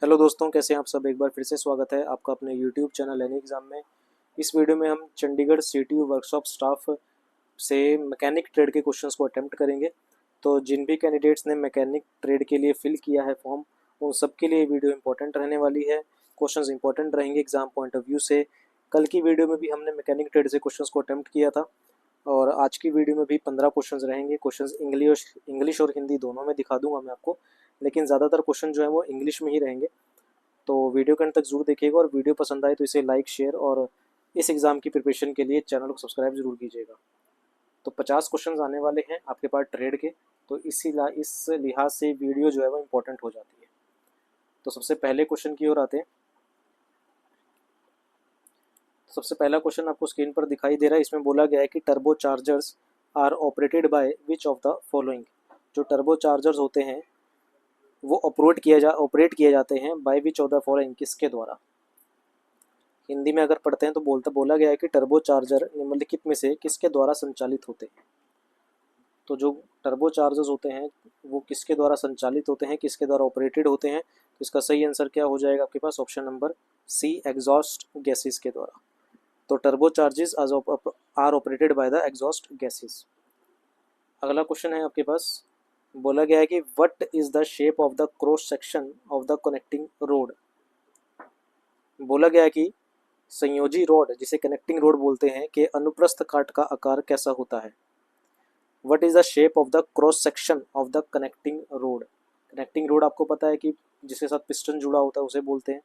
Hello दोस्तों, कैसे हैं आप सब। एक बार फिर से स्वागत है आपका अपने यूट्यूब चैनल एनी एग्ज़ाम में। इस वीडियो में हम चंडीगढ़ सीटीयू वर्कशॉप स्टाफ से मैकेनिक ट्रेड के क्वेश्चंस को अटेम्प्ट करेंगे। तो जिन भी कैंडिडेट्स ने मैकेनिक ट्रेड के लिए फिल किया है फॉर्म, उन सब के लिए वीडियो इंपॉर्टेंट रहने वाली है। क्वेश्चंस इंपॉर्टेंट रहेंगे एग्जाम पॉइंट ऑफ व्यू से। कल की वीडियो में भी हमने मैकेनिक ट्रेड से क्वेश्चंस को अटेम्प्ट किया था और आज की वीडियो में भी 15 क्वेश्चंस रहेंगे। क्वेश्चंस इंग्लिश और हिंदी दोनों में दिखा दूंगा मैं आपको, लेकिन ज़्यादातर क्वेश्चन जो है वो इंग्लिश में ही रहेंगे। तो वीडियो के अंत तक जरूर देखिएगा और वीडियो पसंद आए तो इसे लाइक, शेयर और इस एग्ज़ाम की प्रिपरेशन के लिए चैनल को सब्सक्राइब जरूर कीजिएगा। तो 50 क्वेश्चंस आने वाले हैं आपके पास ट्रेड के, तो इस लिहाज से वीडियो जो है वो इम्पोर्टेंट हो जाती है। तो सबसे पहले क्वेश्चन की ओर आते हैं। सबसे पहला क्वेश्चन आपको स्क्रीन पर दिखाई दे रहा है। इसमें बोला गया है कि turbo chargers are operated by which of the following. जो टर्बो चार्जर्स होते हैं वो ऑपरेट किए जाते हैं by which of the following, किसके द्वारा। हिंदी में अगर पढ़ते हैं तो बोला गया है कि टर्बो चार्जर निम्नलिखित में से किसके द्वारा संचालित होते हैं। तो जो टर्बो चार्जर्स होते हैं वो किसके द्वारा संचालित होते हैं, किसके द्वारा ऑपरेटेड होते हैं। तो इसका सही आंसर क्या हो जाएगा आपके पास, option number C, exhaust gases के द्वारा। तो turbo chargers are operated by the exhaust gases. अगला क्वेश्चन है आपके पास, बोला गया है कि what is the shape of the cross section of the connecting rod. बोला गया है कि संयोजी रोड, जिसे कनेक्टिंग रोड बोलते हैं, के अनुप्रस्थ काट का आकार कैसा होता है। What is the shape of the cross section of the connecting road. Connecting road आपको पता है कि जिसके साथ पिस्टन जुड़ा होता है उसे बोलते हैं।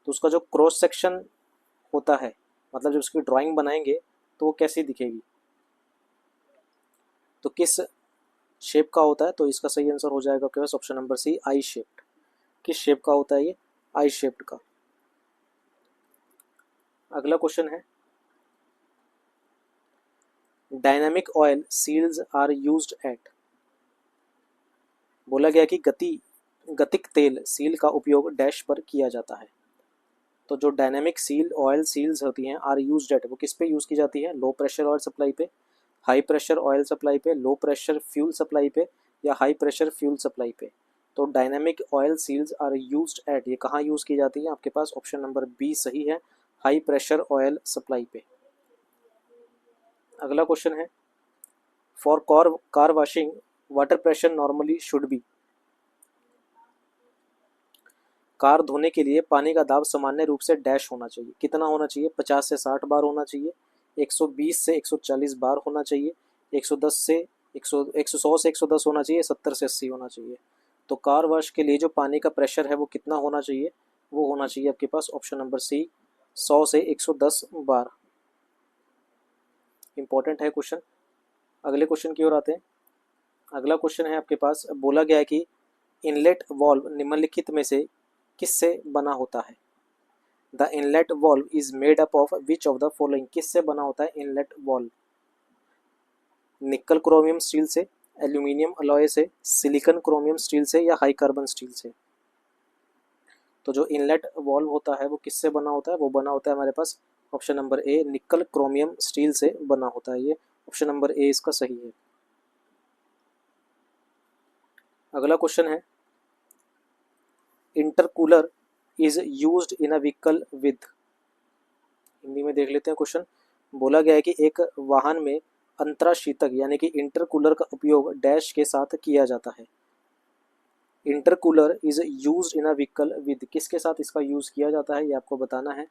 तो उसका जो क्रॉस सेक्शन होता है, मतलब जब उसकी ड्राइंग बनाएंगे तो वो कैसी दिखेगी, तो किस शेप का होता है। तो इसका सही आंसर हो जाएगा आपके पास ऑप्शन नंबर सी, आई शेप्ड। किस शेप का होता है ये, आई शेप्ड का। अगला क्वेश्चन है, dynamic oil seals are used at. बोला गया कि गतिक तेल सील का उपयोग डैश पर किया जाता है। तो जो डायनामिक ऑयल सील्स होती हैं आर यूज्ड एट, वो किस पे यूज़ की जाती है, लो प्रेशर ऑयल सप्लाई पे, हाई प्रेशर ऑयल सप्लाई पे, लो प्रेशर फ्यूल सप्लाई पे, या हाई प्रेशर फ्यूल सप्लाई पे। तो dynamic oil seals are used at, ये कहाँ यूज़ की जाती है आपके पास, ऑप्शन नंबर बी सही है, हाई प्रेशर ऑयल सप्लाई पे। अगला क्वेश्चन है, for car washing water pressure normally should be. Car धोने के लिए पानी का दाब सामान्य रूप से डैश होना चाहिए, कितना होना चाहिए, 50 से 60 बार होना चाहिए, 120 से 140 बार होना चाहिए, 110 से 100 से 110 होना चाहिए, 70 से 80 होना चाहिए। तो कार वॉश के लिए जो पानी का प्रेशर है वो कितना होना चाहिए, वो होना चाहिए आपके पास ऑप्शन नंबर सी, 100 से 110 बार। इंपॉर्टेंट है क्वेश्चन। अगले क्वेश्चन की ओर आते हैं। अगला क्वेश्चन है आपके पास, बोला गया है कि इनलेट वॉल्व निम्नलिखित में से किससे बना होता है। The inlet valve is made up of which of the following, किससे बना होता है इनलेट वॉल्व। निकल क्रोमियम स्टील से, एल्यूमिनियम अलॉय से, सिलिकॉन क्रोमियम स्टील से, या हाई कार्बन स्टील से। तो जो इनलेट वॉल्व होता है वो किससे बना होता है, वो बना होता है हमारे पास ऑप्शन नंबर ए, निकल क्रोमियम स्टील से बना होता है। ये ऑप्शन नंबर ए इसका सही है। अगला क्वेश्चन है, intercooler is used in a vehicle with. Hindi में देख लेते हैं क्वेश्चन। बोला गया है कि एक वाहन में अंतराशीतक यानी कि इंटरकूलर का उपयोग डैश के साथ किया जाता है। Intercooler is used in a vehicle with, किसके साथ इसका यूज किया जाता है ये आपको बताना है।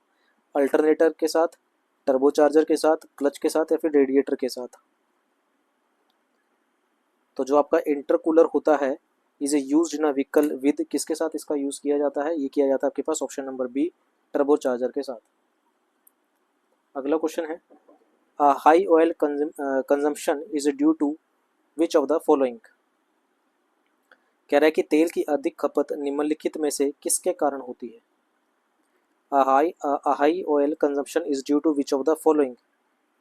अल्टरनेटर के साथ, टर्बोचार्जर के साथ, क्लच के साथ, या फिर रेडिएटर के साथ। तो जो आपका इंटरकूलर होता है is used in a vehicle with, किसके साथ इसका यूज किया जाता है, ये किया जाता है आपके पास ऑप्शन नंबर बी, टर्बोचार्जर के साथ। अगला क्वेश्चन है, high oil consumption is due to which of the following. कह रहा है कि तेल की अधिक खपत निम्नलिखित में से किसके कारण होती है। High oil consumption is due to which of the following.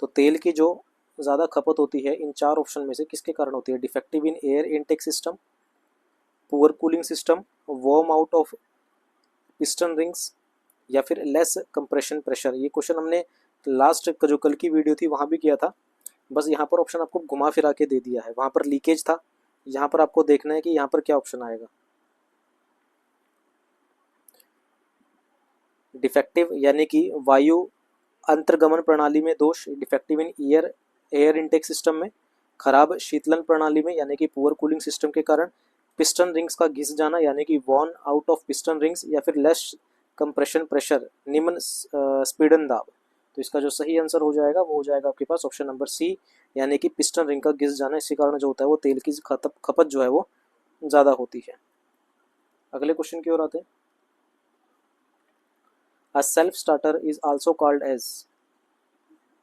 तो तेल की जो ज़्यादा खपत होती है इन चार ऑप्शन में से किसके कारण होती है, defective in air intake system, poor cooling system, warm out of piston rings, या फिर लेस कंप्रेशन प्रेशर। ये क्वेश्चन हमने लास्ट जो कल की वीडियो थी वहाँ भी किया था, बस यहाँ पर ऑप्शन आपको घुमा फिरा के दे दिया है। वहाँ पर लीकेज था, यहाँ पर आपको देखना है कि यहाँ पर क्या ऑप्शन आएगा। डिफेक्टिव यानी कि वायु अंतर्गमन प्रणाली में दोष, defective in air intake system में, खराब शीतलन प्रणाली में यानी कि पुअर कूलिंग सिस्टम के कारण, पिस्टन रिंग्स का घिस जाना यानी कि worn out of piston rings, या फिर लेस कंप्रेशन प्रेशर, निम्न स्पीडन दाब। तो इसका जो सही आंसर हो जाएगा वो हो जाएगा आपके पास ऑप्शन नंबर सी, यानी कि पिस्टन रिंग का घिस जाना। इसी कारण जो होता है वो तेल की खपत जो है वो ज़्यादा होती है। अगले क्वेश्चन की ओर आते हैं। A self starter is also called as,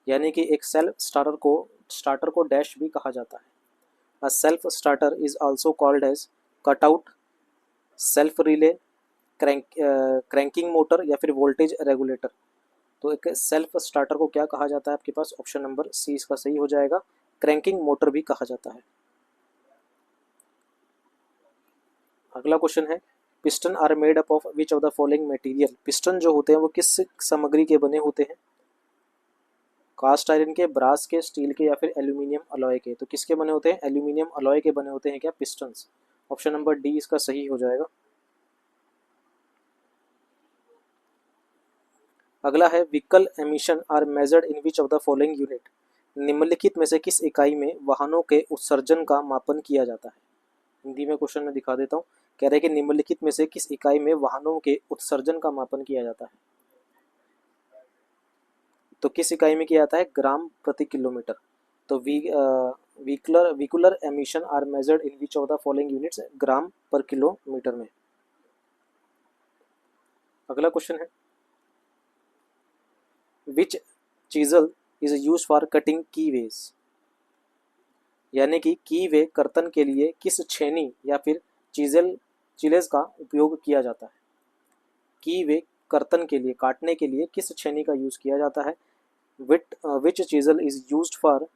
यानी कि एक सेल्फ स्टार्टर को डैश भी कहा जाता है। A self starter is also called as cutout, self relay, cranking motor, या फिर वोल्टेज रेगुलेटर। तो एक सेल्फ स्टार्टर को क्या कहा जाता है आपके पास, ऑप्शन नंबर सी इसका सही हो जाएगा, क्रैंकिंग मोटर भी कहा जाता है। अगला क्वेश्चन है, piston are made up of which of the following material. Piston जो होते हैं वो किस सामग्री के बने होते हैं, कास्ट आयरन के, ब्रास के, स्टील के, या फिर एल्यूमिनियम अलॉय के। तो किसके बने होते हैं, एल्यूमिनियम अलॉय के बने होते हैं क्या पिस्टन्स। ऑप्शन नंबर डी इसका सही हो जाएगा। अगला है, vehicle emission are measured in which of the following unit. निम्नलिखित में से किस इकाई में वाहनों के उत्सर्जन का मापन किया जाता है। हिंदी में क्वेश्चन में दिखा देता हूँ। कह रहे हैं कि निम्नलिखित में से किस इकाई में वाहनों के उत्सर्जन का मापन किया जाता है। तो किस इकाई में किया जाता है, ग्राम प्रति किलोमीटर। तो vehicular emission are measured in which of the following units, gram per kilometre में। अगला क्वेश्चन है, which chisel is use for cutting keyways, यानी कि की वे कर्तन के लिए किस छेनी या फिर चिलेज का उपयोग किया जाता है। की वे कर्तन के लिए, काटने के लिए किस छेनी का यूज किया जाता है। Which chisel is used for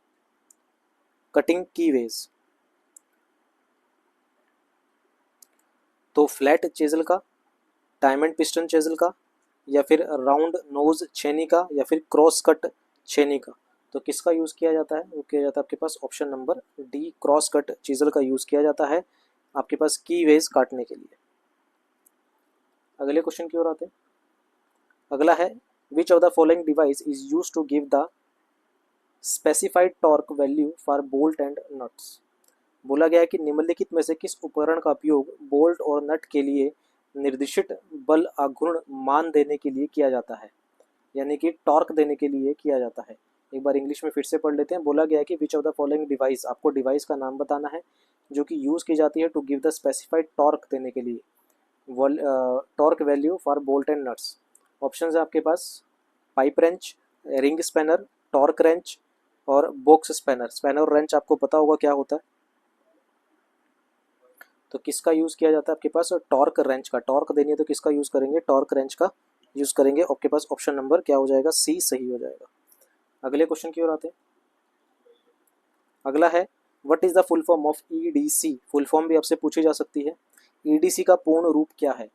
cutting keyways. तो फ्लैट चेजल का, डायमंड पिस्टन चेजल का, या फिर राउंड नोज छेनी का, या फिर क्रॉस कट छेनी का। तो किसका यूज़ किया जाता है, वो किया जाता है आपके पास option number D, cross cut chisel का यूज़ किया जाता है आपके पास की वेज काटने के लिए। अगले क्वेश्चन की ओर आते हैं। अगला है, which of the following device is use to give the specified torque value for bolt and nuts. बोला गया है कि निम्नलिखित में से किस उपकरण का उपयोग बोल्ट और नट के लिए निर्दिष्ट बल आघूर्ण मान देने के लिए किया जाता है, यानी कि टॉर्क देने के लिए किया जाता है। एक बार इंग्लिश में फिर से पढ़ लेते हैं। बोला गया है कि विच ऑफ द फॉलोइंग डिवाइस, आपको डिवाइस का नाम बताना है जो कि यूज़ की जाती है to give the specified torque देने के लिए, torque value for bolt and nuts. Option है आपके पास, pipe wrench, ring spanner, torque wrench, और बॉक्स स्पैनर। स्पैनर रेंच आपको पता होगा क्या होता है। तो किसका यूज़ किया जाता है आपके पास, टॉर्क रेंच का। टॉर्क देनी है तो किसका यूज़ करेंगे, टॉर्क रेंच का यूज़ करेंगे। आपके पास ऑप्शन नंबर क्या हो जाएगा, सी सही हो जाएगा। अगले क्वेश्चन की ओर आते हैं। अगला है, what is the full form of EDC. Full form भी आपसे पूछी जा सकती है। ईडीसी का पूर्ण रूप क्या है।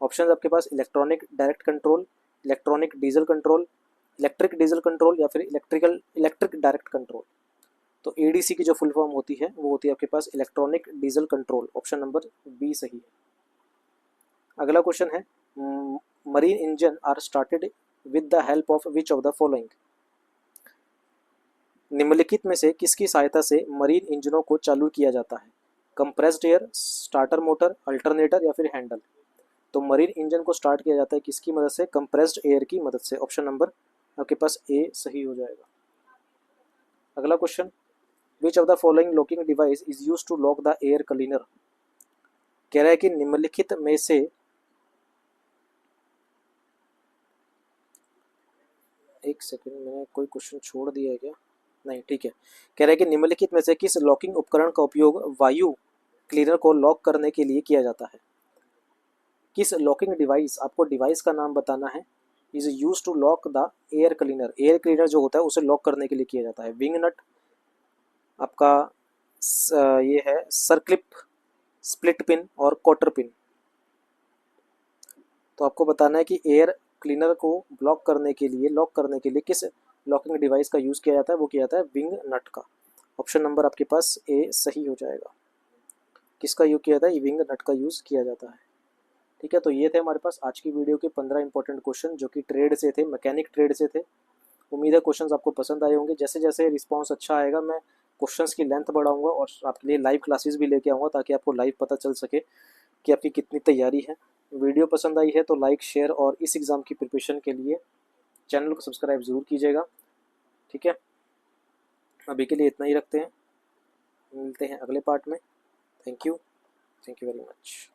ऑप्शन आपके पास, electronic direct control, electronic diesel control, electric diesel control, या फिर इलेक्ट्रिक डायरेक्ट कंट्रोल। तो ईडीसी की जो फुल फॉर्म होती है वो होती है आपके पास electronic diesel control. Option number B सही है। अगला क्वेश्चन है, marine engine are started with the help of which of the following. निम्नलिखित में से किसकी सहायता से मरीन इंजनों को चालू किया जाता है, compressed air, starter motor, alternator, या फिर हैंडल। तो मरीन इंजन को स्टार्ट किया जाता है किसकी मदद से, कंप्रेस्ड एयर की मदद से। ऑप्शन नंबर आपके पास ए सही हो जाएगा। अगला question, which of the following locking device is use to lock the air cleaner. कह रहा है कि निम्नलिखित में से एक सेकंड, मैंने कोई क्वेश्चन छोड़ दिया है क्या, नहीं ठीक है। कह रहा है कि निम्नलिखित में से किस लॉकिंग उपकरण का उपयोग वायु क्लीनर को लॉक करने के लिए किया जाता है। किस लॉकिंग डिवाइस, आपको डिवाइस का नाम बताना है, is use to lock the air cleaner. Air cleaner जो होता है उसे लॉक करने के लिए किया जाता है। विंग नट, आपका ये है सर्क्लिप, स्प्लिट पिन, और क्वार्टर पिन। तो आपको बताना है कि एयर क्लीनर को लॉक करने के लिए किस लॉकिंग डिवाइस का यूज़ किया जाता है, वो किया जाता है विंग नट का। ऑप्शन नंबर आपके पास ए सही हो जाएगा। किसका यूज़ किया जाता है, विंग नट का यूज़ किया जाता है। ठीक है, तो ये थे हमारे पास आज की वीडियो के 15 इंपॉर्टेंट क्वेश्चन जो कि ट्रेड से थे, मैकेनिक ट्रेड से थे। उम्मीद है क्वेश्चंस आपको पसंद आए होंगे। जैसे जैसे रिस्पांस अच्छा आएगा मैं क्वेश्चंस की लेंथ बढ़ाऊंगा और आपके लिए लाइव क्लासेस भी लेके आऊँगा ताकि आपको लाइव पता चल सके कि आपकी कितनी तैयारी है। वीडियो पसंद आई है तो लाइक, शेयर और इस एग्ज़ाम की प्रिपरेशन के लिए चैनल को सब्सक्राइब ज़रूर कीजिएगा। ठीक है, अभी के लिए इतना ही रखते हैं, मिलते हैं अगले पार्ट में। Thank you very much.